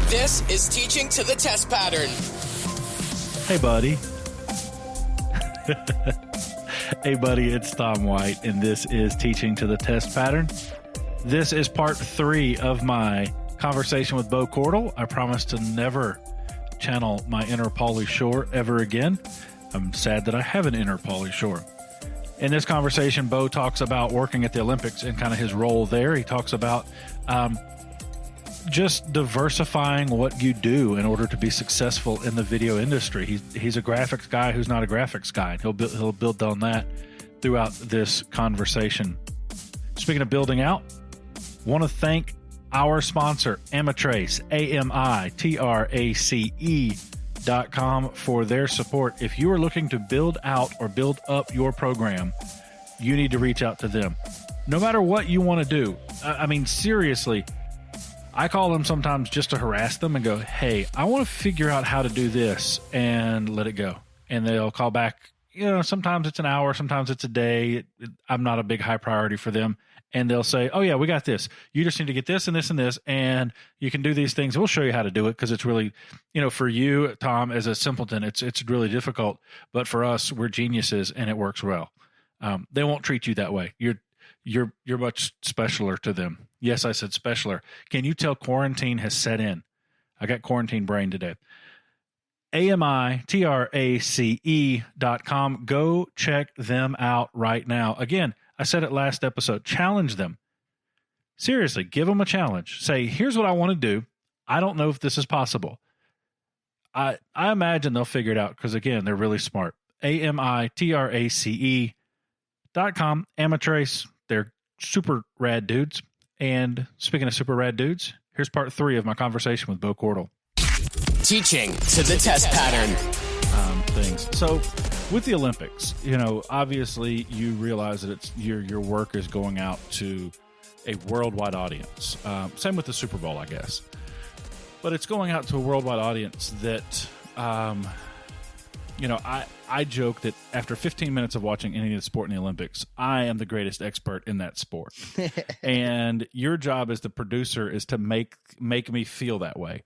This is Teaching to the Test Pattern. Hey, buddy. Hey, buddy, it's Tom White, and this is Teaching to the Test Pattern. This is part 3 of my conversation with Bo Cordle. I promise to never channel my inner Pauly Shore ever again. I'm sad that I have an inner Pauly Shore. In this conversation, Bo talks about working at the Olympics and kind of his role there. He talks about just diversifying what you do in order to be successful in the video industry. He's a graphics guy who's not a graphics guy. And he'll build on that throughout this conversation. Speaking of building out, want to thank our sponsor, Amitrace, AMITRACE.com, for their support. If you are looking to build out or build up your program, you need to reach out to them. No matter what you want to do. I mean, seriously, I call them sometimes just to harass them and go, hey, I want to figure out how to do this, and let it go. And they'll call back. You know, sometimes it's an hour, sometimes it's a day. I'm not a big high priority for them. And they'll say, oh, yeah, we got this. You just need to get this and this and this, and you can do these things. We'll show you how to do it, because it's really, you know, for you, Tom, as a simpleton, it's really difficult. But for us, we're geniuses, and it works well. They won't treat you that way. You're much specialer to them. Yes, I said specialer. Can you tell quarantine has set in? I got quarantine brain today. AMITRACE.com. Go check them out right now. Again, I said it last episode. Challenge them. Seriously, give them a challenge. Say, here's what I want to do. I don't know if this is possible. I imagine they'll figure it out, because, again, they're really smart. AMITRACE.com. Amitrace. They're super rad dudes. And speaking of super rad dudes, here's part 3 of my conversation with Bo Cordle. Teaching to the Test Pattern. Things. So with the Olympics, you know, obviously you realize that it's your work is going out to a worldwide audience. Same with the Super Bowl, I guess. But it's going out to a worldwide audience that, you know, I joke that after 15 minutes of watching any of the sport in the Olympics, I am the greatest expert in that sport. And your job as the producer is to make me feel that way.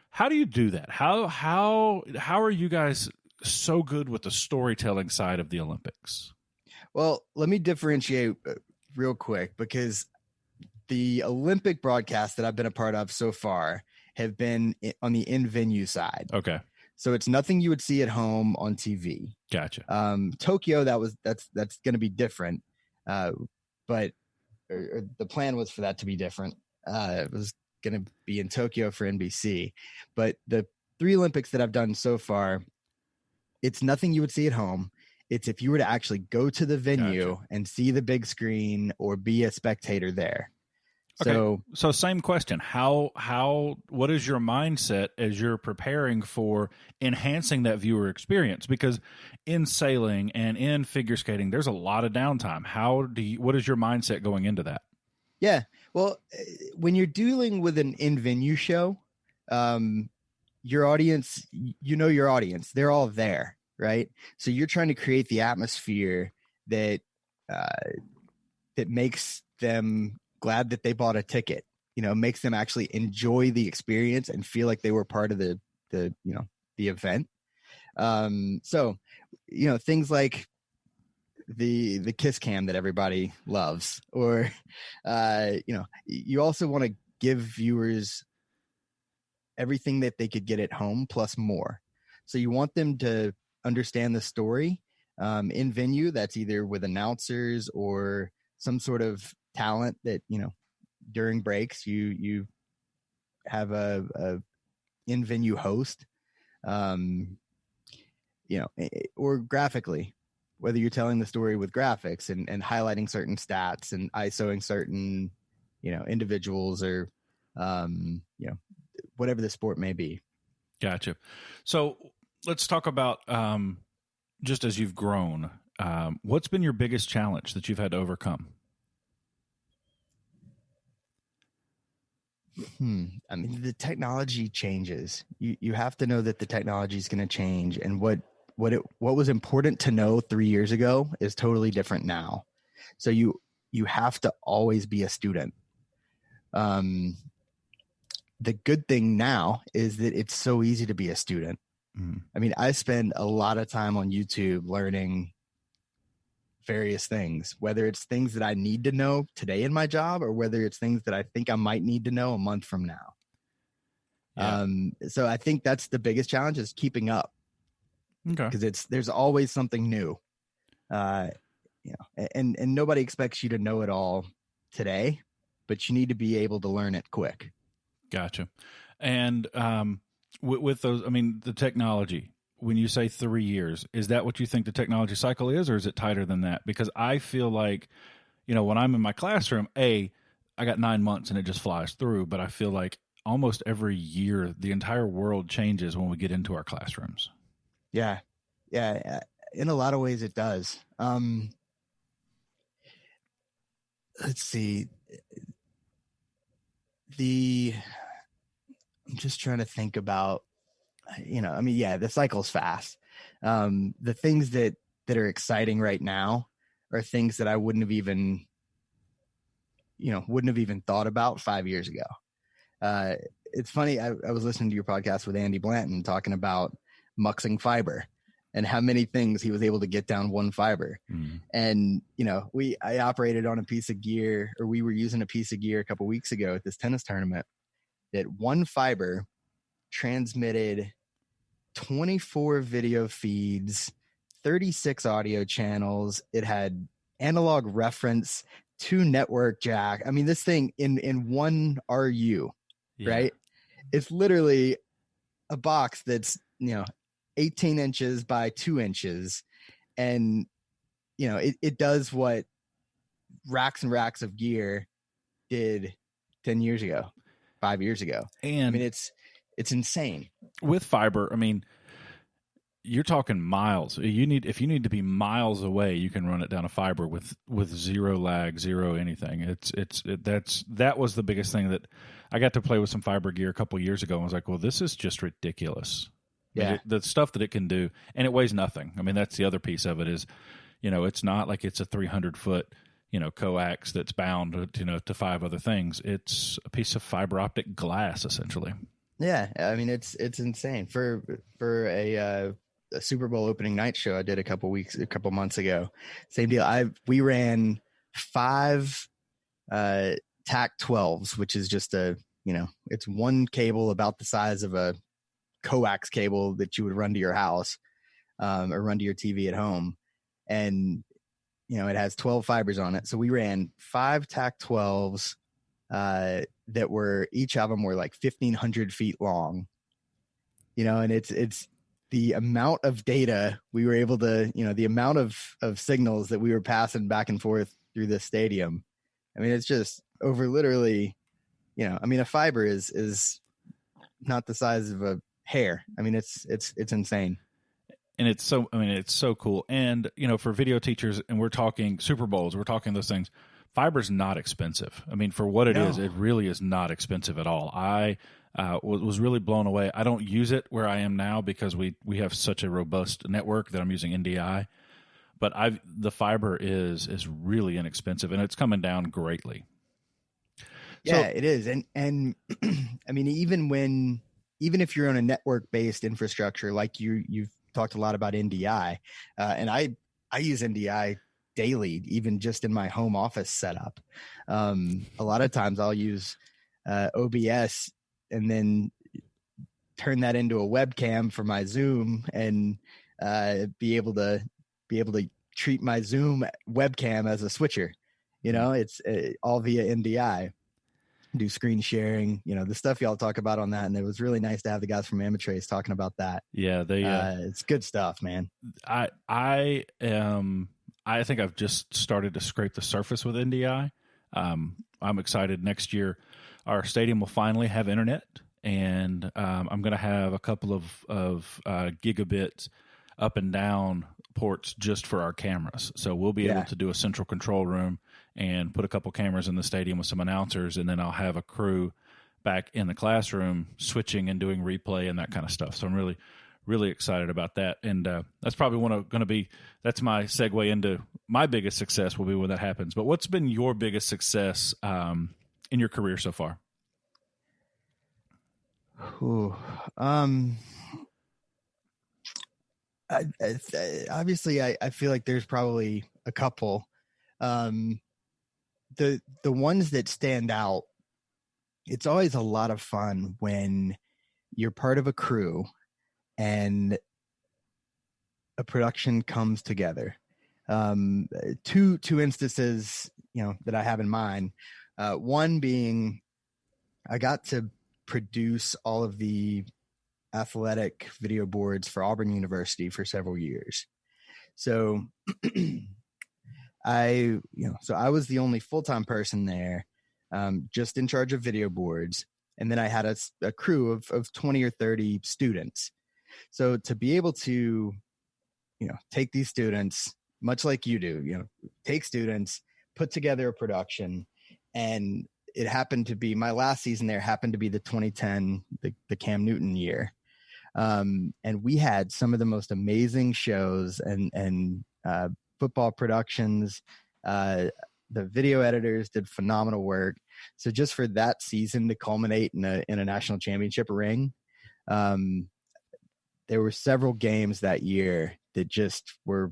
How do you do that? How are you guys so good with the storytelling side of the Olympics? Well, let me differentiate real quick, because the Olympic broadcasts that I've been a part of so far have been on the in-venue side. Okay. So it's nothing you would see at home on TV. Gotcha. Tokyo, that's going to be different. But the plan was for that to be different. It was going to be in Tokyo for NBC. But the 3 Olympics that I've done so far, it's nothing you would see at home. It's if you were to actually go to the venue Gotcha. and see the big screen or be a spectator there. Okay. So same question. What is your mindset as you're preparing for enhancing that viewer experience? Because in sailing and in figure skating, there's a lot of downtime. What is your mindset going into that? Yeah. Well, when you're dealing with an in-venue show, your audience, your audience, they're all there, right? So you're trying to create the atmosphere that makes them glad that they bought a ticket, makes them actually enjoy the experience and feel like they were part of the event. So, things like the kiss cam that everybody loves, or, you also want to give viewers everything that they could get at home plus more. So you want them to understand the story in venue. That's either with announcers or some sort of talent that, during breaks, you have a in-venue host, or graphically, whether you're telling the story with graphics and highlighting certain stats and ISOing certain, individuals or, whatever the sport may be. Gotcha. So let's talk about, just as you've grown, what's been your biggest challenge that you've had to overcome? I mean, the technology changes. You have to know that the technology is going to change, and what was important to know 3 years ago is totally different now. So you have to always be a student. the good thing now is that it's so easy to be a student. I mean, I spend a lot of time on YouTube learning various things, whether it's things that I need to know today in my job or whether it's things that I think I might need to know a month from now. Yeah. So I think that's the biggest challenge, is keeping up. Okay. Because there's always something new. And nobody expects you to know it all today, but you need to be able to learn it quick. Gotcha. And with those, I mean, the technology, when you say 3 years, is that what you think the technology cycle is, or is it tighter than that? Because I feel like, when I'm in my classroom, I got 9 months and it just flies through, but I feel like almost every year the entire world changes when we get into our classrooms. Yeah. In a lot of ways it does. Let's see. I'm just trying to think about, the cycle's fast. The things that are exciting right now are things that I wouldn't have even thought about 5 years ago. It's funny. I was listening to your podcast with Andy Blanton talking about muxing fiber and how many things he was able to get down one fiber. And, I operated on a piece of gear, or we were using a piece of gear a couple weeks ago at this tennis tournament, that one fiber transmitted 24 video feeds, 36 audio channels. It had analog reference, 2 network jack. I mean, this thing in one RU, right? It's literally a box that's, 18 inches by 2 inches. And, it does what racks and racks of gear did 10 years ago, 5 years ago. And I mean, it's insane. With fiber, I mean, you're talking miles. If you need to be miles away, you can run it down a fiber with zero lag, zero anything. That was the biggest thing that I got to play with some fiber gear a couple years ago. And I was like, well, this is just ridiculous. Yeah. I mean, the stuff that it can do, and it weighs nothing. I mean, that's the other piece of it is, it's not like it's a 300-foot, coax that's bound, to 5 other things. It's a piece of fiber optic glass, essentially. Yeah. I mean, it's insane. For a Super Bowl opening night show I did a couple months ago, same deal. We ran 5 TAC 12s, which is just it's one cable about the size of a coax cable that you would run to your house, or run to your TV at home. And, it has 12 fibers on it. So we ran 5 TAC 12s, that were, each of them were like 1,500 feet long, and it's the amount of data we were able to, the amount of signals that we were passing back and forth through this stadium. I mean, it's just over literally, a fiber is not the size of a hair. I mean, it's insane. And it's so cool. And, for video teachers, and we're talking Super Bowls, we're talking those things, fiber's not expensive. I mean, for what it is, it really is not expensive at all. I was really blown away. I don't use it where I am now because we have such a robust network that I'm using NDI. But the fiber is really inexpensive, and it's coming down greatly. Yeah, it is. And I mean, even if you're on a network-based infrastructure, like you've talked a lot about NDI, and I use NDI daily, even just in my home office setup. A lot of times I'll use OBS and then turn that into a webcam for my Zoom, and be able to treat my Zoom webcam as a switcher. It's all via NDI. Do screen sharing, the stuff y'all talk about on that. And it was really nice to have the guys from Amitrace talking about that. Yeah, it's good stuff, man. I think I've just started to scrape the surface with NDI. I'm excited. Next year, our stadium will finally have internet, and I'm going to have a couple of gigabit up and down ports just for our cameras. So we'll be able to do a central control room and put a couple cameras in the stadium with some announcers, and then I'll have a crew back in the classroom switching and doing replay and that kind of stuff. So I'm really, really excited about that. And that's probably that's my segue into my biggest success will be when that happens. But what's been your biggest success in your career so far? Ooh, obviously, I feel like there's probably a couple. The ones that stand out, it's always a lot of fun when you're part of a crew and a production comes together. Two instances, that I have in mind. One being, I got to produce all of the athletic video boards for Auburn University for several years. So I was the only full-time person there, just in charge of video boards. And then I had a crew of 20 or 30 students. So to be able to, take these students, much like you do, take students, put together a production, and it happened to be my last season there happened to be the 2010, the Cam Newton year. And we had some of the most amazing shows and football productions. The video editors did phenomenal work. So just for that season to culminate in a national championship ring, there were several games that year that just were,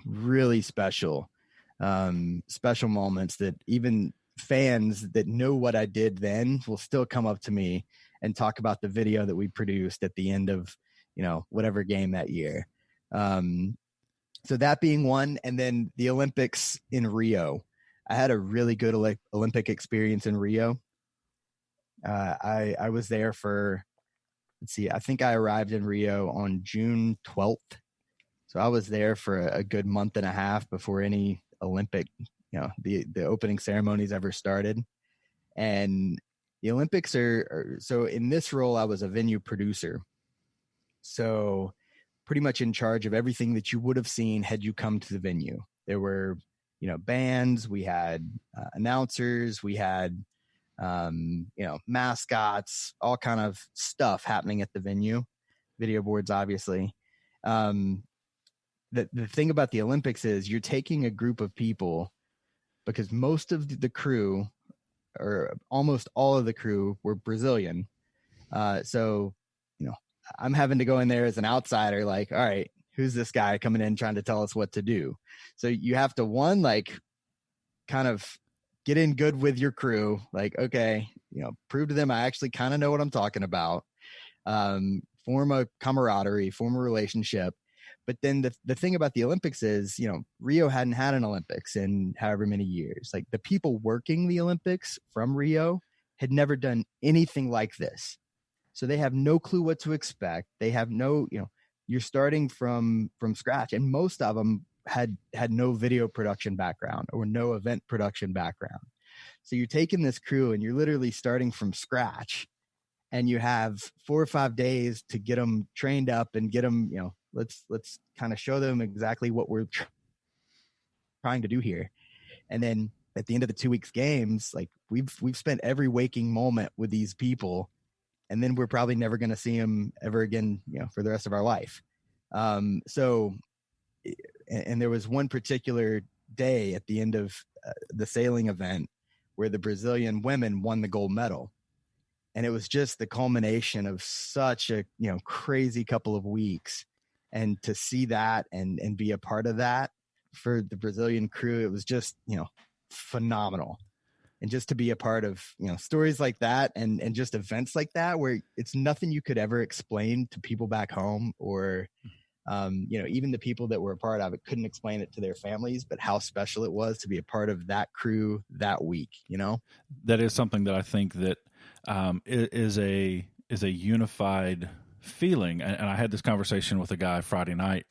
really special, special moments that even fans that know what I did then will still come up to me and talk about the video that we produced at the end of, whatever game that year. So that being one, and then the Olympics in Rio. I had a really good Olympic experience in Rio. I was there for, I think I arrived in Rio on June 12th. So I was there for a good month and a half before any Olympic, the opening ceremonies ever started. And the Olympics so in this role, I was a venue producer. So pretty much in charge of everything that you would have seen had you come to the venue. There were, bands, we had announcers, we had, mascots, all kind of stuff happening at the venue, video boards, obviously. The thing about the Olympics is you're taking a group of people, because most of the crew, or almost all of the crew, were Brazilian. So, I'm having to go in there as an outsider, like, all right, who's this guy coming in trying to tell us what to do? So you have to, kind of get in good with your crew, like, okay, prove to them I actually kind of know what I'm talking about, form a camaraderie, form a relationship. But then the thing about the Olympics is, Rio hadn't had an Olympics in however many years. Like, the people working the Olympics from Rio had never done anything like this. So they have no clue what to expect. They have no, you're starting from scratch. And most of them had no video production background or no event production background. So you're taking this crew and you're literally starting from scratch, and you have 4 or 5 days to get them trained up and get them, let's kind of show them exactly what we're trying to do here. And then at the end of the 2 weeks games, like, we've spent every waking moment with these people, and then we're probably never going to see them ever again, for the rest of our life. So, and there was one particular day at the end of the sailing event where the Brazilian women won the gold medal. And it was just the culmination of such a, crazy couple of weeks. And to see that and be a part of that for the Brazilian crew, it was just, phenomenal. And just to be a part of, stories like that and just events like that, where it's nothing you could ever explain to people back home, or, even the people that were a part of it couldn't explain it to their families, but how special it was to be a part of that crew that week, That is something that I think that is a unified feeling. And I had this conversation with a guy Friday night,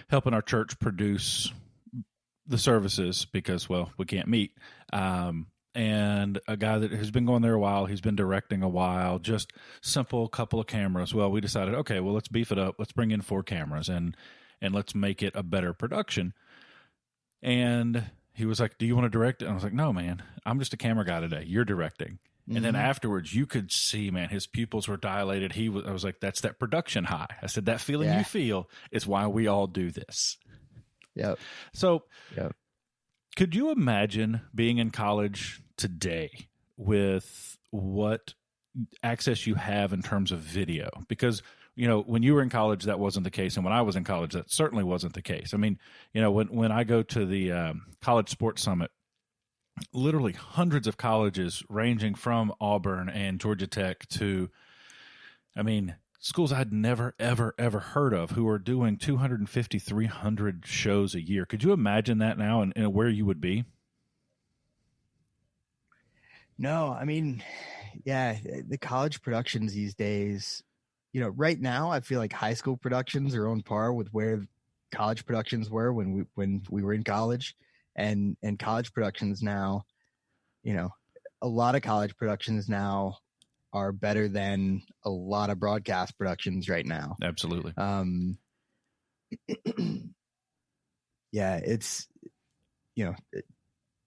helping our church produce the services because, well, we can't meet. And a guy that has been going there a while, he's been directing a while, just simple couple of cameras. Well, we decided, okay, well, let's beef it up. Let's bring in 4 cameras and let's make it a better production. And he was like, do you want to direct it? And I was like, no, man, I'm just a camera guy today. You're directing. Mm-hmm. And then afterwards, you could see, man, his pupils were dilated. I was like, that's that production high. I said, that feeling you feel is why we all do this. Yep. So could you imagine being in college today with what access you have in terms of video, because when you were in college that wasn't the case, and when I was in college that certainly wasn't the case. I mean, when I go to the College Sports Summit, literally hundreds of colleges ranging from Auburn and Georgia Tech to, schools I had never, ever, ever heard of, who are doing 250, 300 shows a year. Could you imagine that now and where you would be? No, yeah, the college productions these days, right now I feel like high school productions are on par with where college productions were when we were in college, and college productions now, a lot of college productions now are better than a lot of broadcast productions right now. Absolutely. Yeah, it's,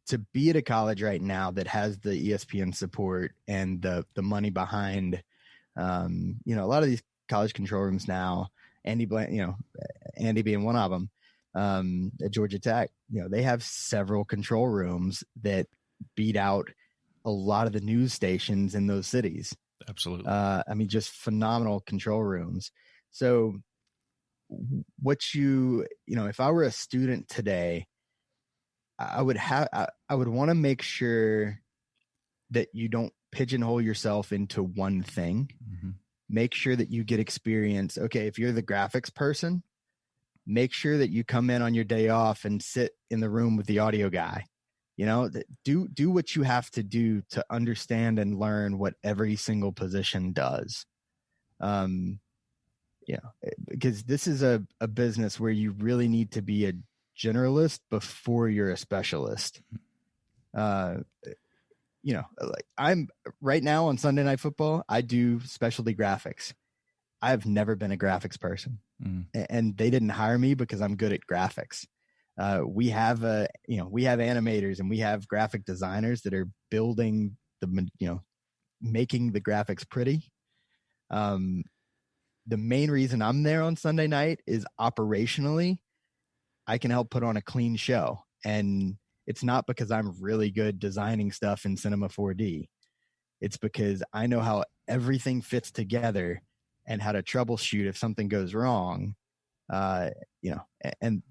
to be at a college right now that has the ESPN support and the money behind, a lot of these college control rooms now, Andy being one of them, at Georgia Tech, they have several control rooms that beat out a lot of the news stations in those cities. Absolutely. Just phenomenal control rooms. So if I were a student today, I would want to make sure that you don't pigeonhole yourself into one thing. Mm-hmm. Make sure that you get experience. Okay, if you're the graphics person, make sure that you come in on your day off and sit in the room with the audio guy. Do what you have to do to understand and learn what every single position does. Because this is a business where you really need to be a generalist before you're a specialist. Like I'm right now on Sunday Night Football, I do specialty graphics. I've never been a graphics person, and they didn't hire me because I'm good at graphics. We have animators and we have graphic designers that are building making the graphics pretty. The main reason I'm there on Sunday night is operationally, I can help put on a clean show. And it's not because I'm really good designing stuff in Cinema 4D. It's because I know how everything fits together and how to troubleshoot if something goes wrong, and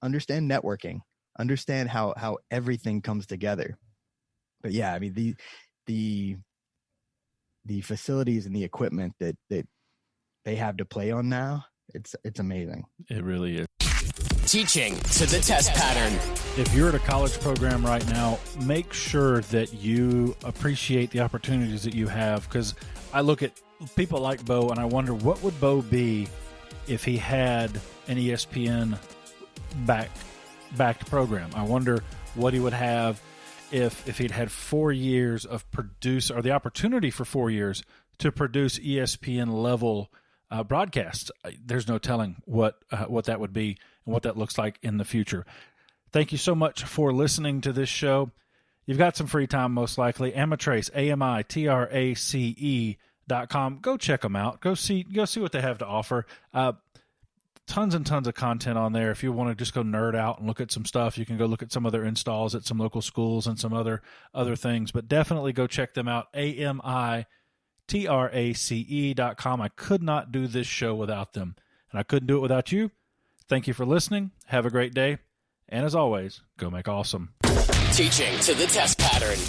understand networking, understand how everything comes together. But yeah, the facilities and the equipment that they have to play on now, it's amazing. It really is. Teaching to the test pattern. If you're at a college program right now, make sure that you appreciate the opportunities that you have, because I look at people like Bo and I wonder, what would Bo be if he had an ESPN backed program? I wonder what he would have if he'd had 4 years of or the opportunity for 4 years to produce ESPN level broadcasts. There's no telling what that would be and what that looks like in the future. Thank you so much for listening to this show. You've got some free time, most likely. Amitrace, AMITRACE.com. Go check them out. Go see what they have to offer. Tons and tons of content on there. If you want to just go nerd out and look at some stuff, you can go look at some of their installs at some local schools and some other things. But definitely go check them out. AMITRACE.com. I could not do this show without them, and I couldn't do it without you. Thank you for listening. Have a great day. And as always, go make awesome. Teaching to the test pattern.